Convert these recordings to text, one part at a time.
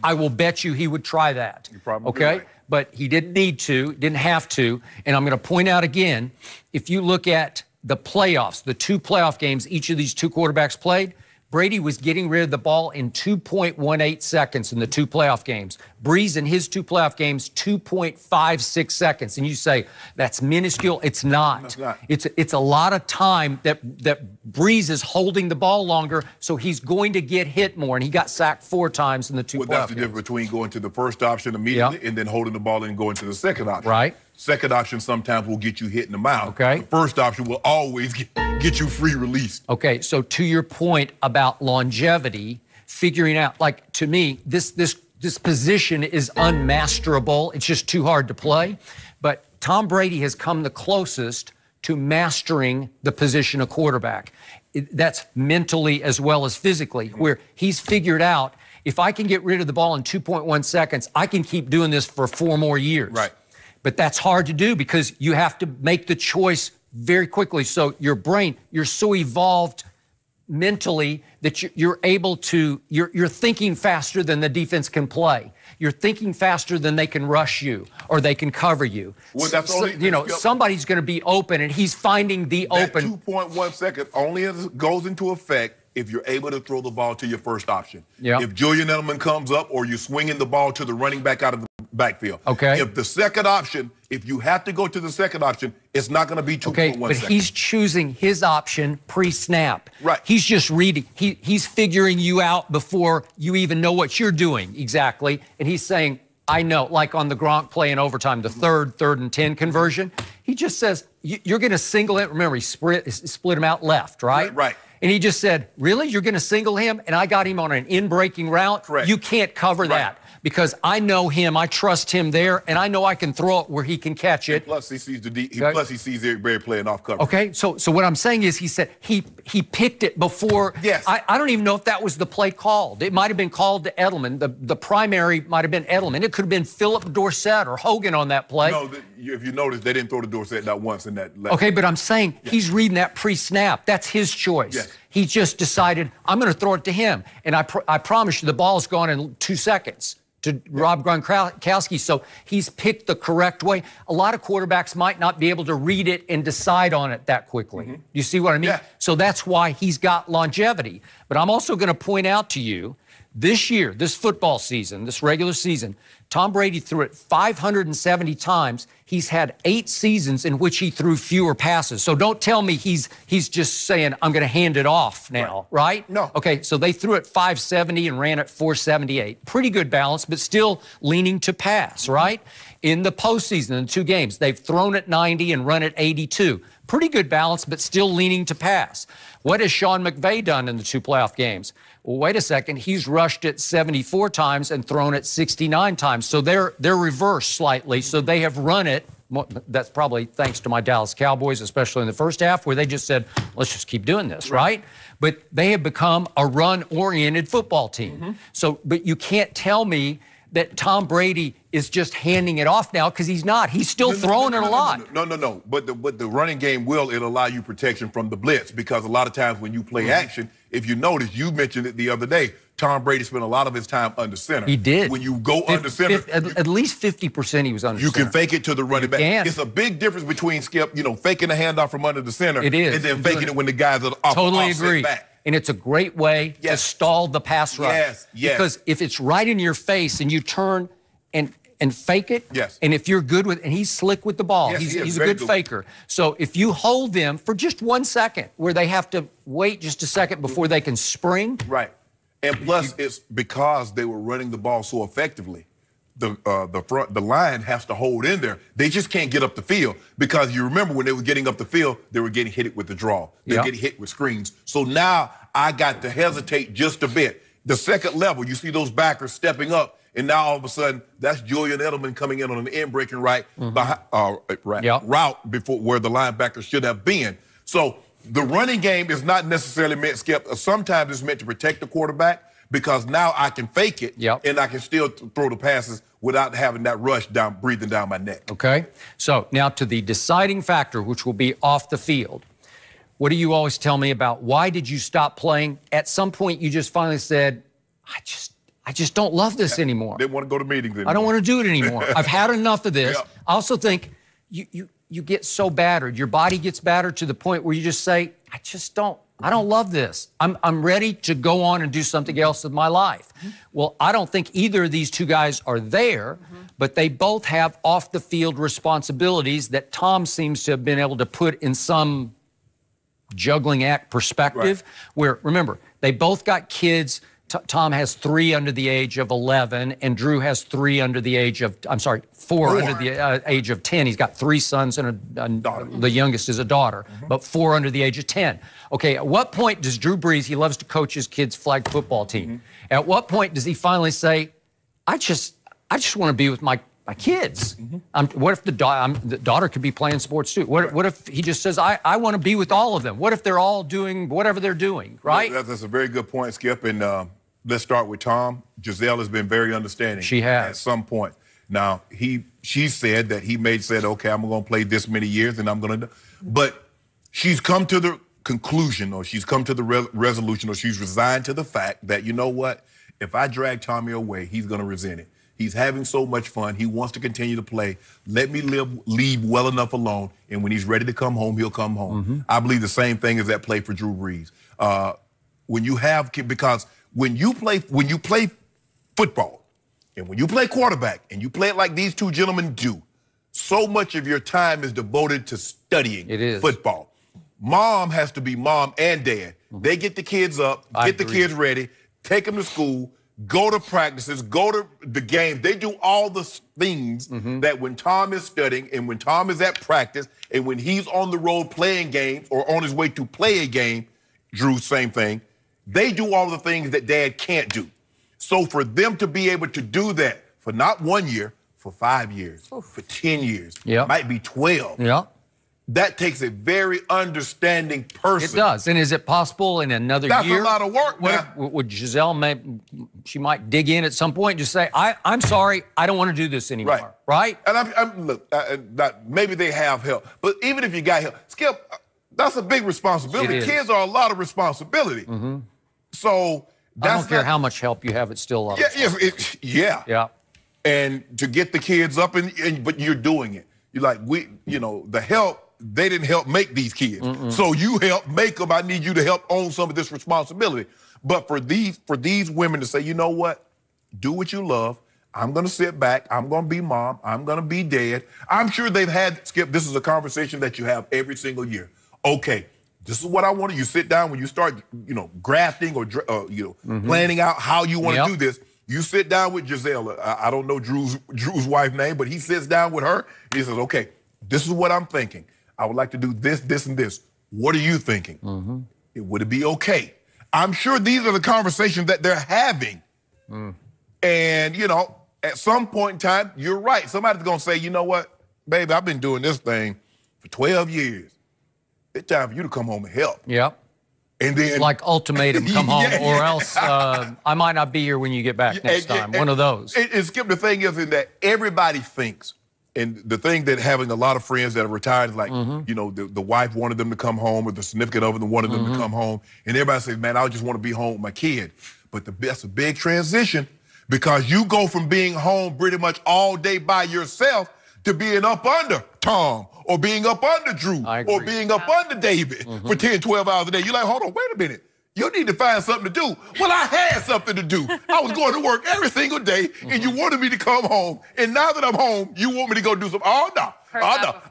I will bet you he would try that. You're probably okay? right. But he didn't need to, didn't have to. And I'm going to point out again, if you look at the playoffs, the 2 playoff games each of these 2 quarterbacks played, Brady was getting rid of the ball in 2.18 seconds in the 2 playoff games. Brees in his 2 playoff games, 2.56 seconds. And you say, that's minuscule. It's not. It's not. It's a lot of time that Brees is holding the ball longer, so he's going to get hit more. And he got sacked 4 times in the 2 playoff games. That's the difference between going to the first option immediately and then holding the ball and going to the second option. Right. Second option sometimes will get you hit in the mouth. Okay. The first option will always get you free released. Okay, so to your point about longevity, figuring out, like, to me, this position is unmasterable. It's just too hard to play. But Tom Brady has come the closest to mastering the position of quarterback. That's mentally as well as physically, where he's figured out, if I can get rid of the ball in 2.1 seconds, I can keep doing this for 4 more years. Right. But that's hard to do because you have to make the choice very quickly. So your brain, you're so evolved mentally that you're able to, you're thinking faster than the defense can play. You're thinking faster than they can rush you or they can cover you. Well, that's only, somebody's going to be open, and he's finding the open. 2.1 second only goes into effect if you're able to throw the ball to your first option. Yep. If Julian Edelman comes up or you're swinging the ball to the running back out of the backfield. Okay. If the second option, if you have to go to the second option, it's not going to be 2.1 Okay, but seconds. he's choosing his option pre-snap. Right. He's just reading. He's figuring you out before you even know what you're doing exactly. And he's saying, I know, like on the Gronk play in overtime, the third and 10 conversion, he just says, you're going to single it. Remember, he split him out left, right? Right. And he just said, really? You're going to single him? And I got him on an in-breaking route? Correct. You can't cover that because I know him. I trust him there, and I know I can throw it where he can catch it. And plus, he sees plus he sees Eric Berry playing off cover. Okay, so what I'm saying is he said he picked it before. Yes. I don't even know if that was the play called. It might have been called to Edelman. The primary might have been Edelman. It could have been Philip Dorsett or Hogan on that play. No, if you notice, they didn't throw to Dorsett not once in that. Okay, but I'm saying he's reading that pre-snap. That's his choice. Yes. He just decided, I'm going to throw it to him. And I promise you the ball's gone in 2 seconds to Rob Gronkowski. So he's picked the correct way. A lot of quarterbacks might not be able to read it and decide on it that quickly. You see what I mean? Yeah. So that's why he's got longevity. But I'm also going to point out to you, this year, this football season, this regular season, Tom Brady threw it 570 times. He's had 8 seasons in which he threw fewer passes. So don't tell me he's just saying, I'm going to hand it off now, right? No. Okay, so they threw it 570 and ran it 478. Pretty good balance, but still leaning to pass, right? In the postseason, in 2 games, they've thrown it 90 and run it 82. Pretty good balance, but still leaning to pass. What has Sean McVay done in the 2 playoff games? Well, wait a second. He's rushed it 74 times and thrown it 69 times. So they're reversed slightly. So they have run it. That's probably thanks to my Dallas Cowboys, especially in the first half, where they just said, let's just keep doing this, right? But they have become a run-oriented football team. So, but you can't tell me that Tom Brady is just handing it off now, because he's not. He's still throwing it a lot. No. But the running game it'll allow you protection from the blitz, because a lot of times when you play action, if you notice, you mentioned it the other day, Tom Brady spent a lot of his time under center. He did. When you go under center, at least 50% he was under center. You can fake it to the running back. Can. It's a big difference between, Skip, faking the handoff from under the center. It is. And then faking it when the guys are totally offset agree. back. And it's a great way to stall the pass rush. Yes. Because if it's right in your face and you turn and fake it, and if you're good with, and he's slick with the ball, he's a good faker. So if you hold them for just 1 second, where they have to wait just a second before they can spring. Right. And plus, it's because they were running the ball so effectively. The line has to hold in there. They just can't get up the field, because you remember when they were getting up the field, they were getting hit with the draw. They were getting hit with screens. So now I got to hesitate just a bit. The second level, you see those backers stepping up, and now all of a sudden that's Julian Edelman coming in on an in-breaking route before where the linebacker should have been. So the running game is not necessarily meant, Skip. Sometimes it's meant to protect the quarterback, because now I can fake it and I can still throw the passes without having that rush breathing down my neck. Okay. So now to the deciding factor, which will be off the field. What do you always tell me about why did you stop playing? At some point, you just finally said, I just don't love this anymore. They want to go to meetings anymore. I don't want to do it anymore. I've had enough of this. Yeah. I also think you get so battered. Your body gets battered to the point where you just say, I don't love this. I'm ready to go on and do something else with my life. Well, I don't think either of these two guys are there, but they both have off-the-field responsibilities that Tom seems to have been able to put in some juggling act perspective, where, remember, they both got kids. Tom has 3 under the age of 11, and Drew has 4 under the age of 10. He's got 3 sons and the youngest is a daughter, but 4 under the age of 10. Okay, at what point does Drew Brees, he loves to coach his kids' flag football team. At what point does he finally say, I just want to be with my kids? What if the daughter could be playing sports too? What if he just says, I want to be with all of them? What if they're all doing whatever they're doing, right? That's a very good point, Skip, and let's start with Tom. Giselle has been very understanding. She has. At some point. Now, she said that he said, okay, I'm going to play this many years and I'm going to, but she's come to the conclusion, or she's come to the resolution, or she's resigned to the fact that, you know what, if I drag Tommy away, he's going to resent it. He's having so much fun. He wants to continue to play. Let me leave well enough alone, and when he's ready to come home, he'll come home. I believe the same thing is at play for Drew Brees. Because when you play football, and when you play quarterback, and you play it like these two gentlemen do, so much of your time is devoted to studying football. Mom has to be mom and dad. They get the kids up, get the kids ready, take them to school, go to practices, go to the games. They do all the things that when Tom is studying and when Tom is at practice and when he's on the road playing games or on his way to play a game, Drew, same thing. They do all the things that dad can't do. So for them to be able to do that for not 1 year, for 5 years, for 10 years, might be 12. That takes a very understanding person. It does. And is it possible in another year? That's a lot of work, man. Would Giselle, she might dig in at some point and just say, I'm sorry, I don't want to do this anymore, right? And look, maybe they have help. But even if you got help, Skip, that's a big responsibility. Kids are a lot of responsibility. So I don't care how much help you have, it's still a lot of yeah. And to get the kids up, but you're doing it. You're like, the help, they didn't help make these kids. So you help make them. I need you to help own some of this responsibility. But for these women to say, you know what, do what you love. I'm going to sit back. I'm going to be mom. I'm going to be dad. I'm sure they've had, Skip, this is a conversation that you have every single year. Okay, this is what I want. You sit down when you start, grafting or planning out how you want to do this. You sit down with Giselle. I don't know Drew's wife's name, but he sits down with her and he says, okay, this is what I'm thinking. I would like to do this, this, and this. What are you thinking? Would it be okay? I'm sure these are the conversations that they're having. And, at some point in time, you're right. Somebody's going to say, you know what, baby, I've been doing this thing for 12 years. It's time for you to come home and help. And then, like ultimatum, come home, or else I might not be here when you get back next time. One of those. And Skip, the thing is that everybody thinks, and the thing that having a lot of friends that are retired is like, the wife wanted them to come home, or the significant other wanted them to come home, and everybody says, man, I just want to be home with my kid. But that's a big transition, because you go from being home pretty much all day by yourself to being up under Tom, or being up under Drew, or being up under David for 10, 12 hours a day. You're like, hold on, wait a minute. You need to find something to do. Well, I had something to do. I was going to work every single day, and you wanted me to come home. And now that I'm home, you want me to go do something. Oh, no.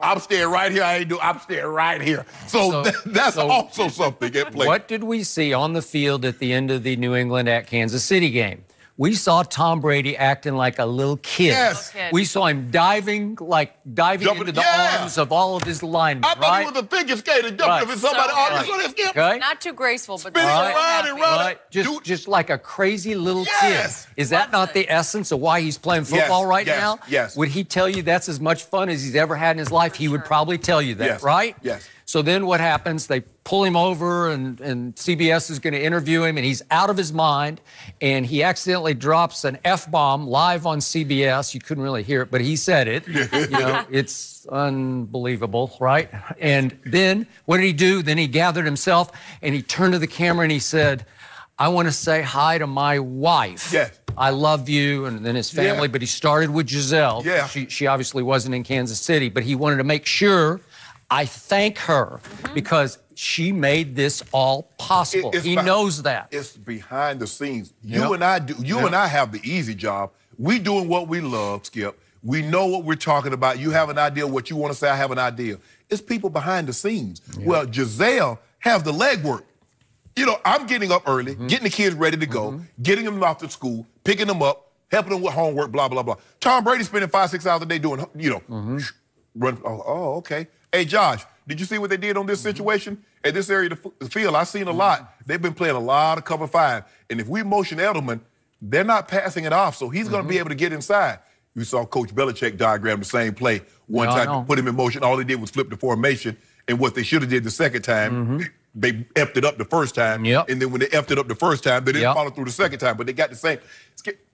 I'm staying right here. I'm staying right here. So that's also something at play. What did we see on the field at the end of the New England at Kansas City game? We saw Tom Brady acting like a little kid. We saw him diving into the arms of all of his linemen. I thought he was a figure skater jumping into somebody's arms. Not too graceful, but just like a crazy little kid. Is that not the essence of why he's playing football right now? Would he tell you that's as much fun as he's ever had in his life? He would probably tell you that, right? So then what happens? They pull him over, and CBS is going to interview him, and he's out of his mind, and he accidentally drops an F-bomb live on CBS. You couldn't really hear it, but he said it. It's unbelievable, right? And then what did he do? Then he gathered himself, and he turned to the camera, and he said, I want to say hi to my wife. Yes. I love you, and then his family, but he started with Giselle. Yeah. She obviously wasn't in Kansas City, but he wanted to make sure I thank her because she made this all possible. He knows that. It's behind the scenes. You and I do. You and I have the easy job. We doing what we love, Skip. We know what we're talking about. You have an idea of what you want to say. I have an idea. It's people behind the scenes. Well, Giselle have the legwork. You know, I'm getting up early, getting the kids ready to go, getting them off to school, picking them up, helping them with homework, blah, blah, blah. Tom Brady spending 5-6 hours a day doing, run. Oh, okay. Hey, Josh, did you see what they did on this situation? At this area of the field, I've seen a lot. They've been playing a lot of cover 5. And if we motion Edelman, they're not passing it off, so he's going to be able to get inside. You saw Coach Belichick diagram the same play one time, put him in motion. All they did was flip the formation. And what they should have did the second time, they effed it up the first time. And then when they effed it up the first time, they didn't follow through the second time. But they got the same.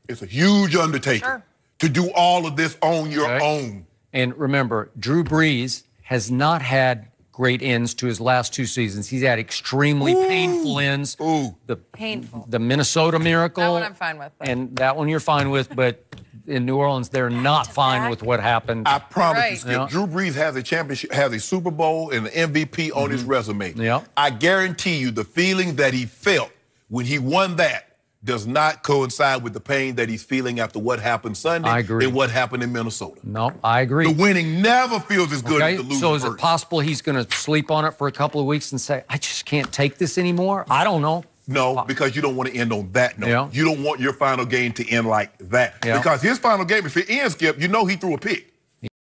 It's a huge undertaking to do all of this on your own. And remember, Drew Brees has not had great ends to his last 2 seasons. He's had extremely painful ends. The Minnesota Miracle. That one I'm fine with. And that one you're fine with, but in New Orleans, they're not fine with what happened. I promise you, Skip, Drew Brees has a championship, has a Super Bowl and an MVP on his resume. I guarantee you the feeling that he felt when he won that does not coincide with the pain that he's feeling after what happened Sunday and what happened in Minnesota. No, I agree. The winning never feels as good as the losing. So is it possible he's going to sleep on it for a couple of weeks and say, I just can't take this anymore? I don't know. No, because you don't want to end on that note. You don't want your final game to end like that. Because his final game, if it ends, Skip, you know he threw a pick.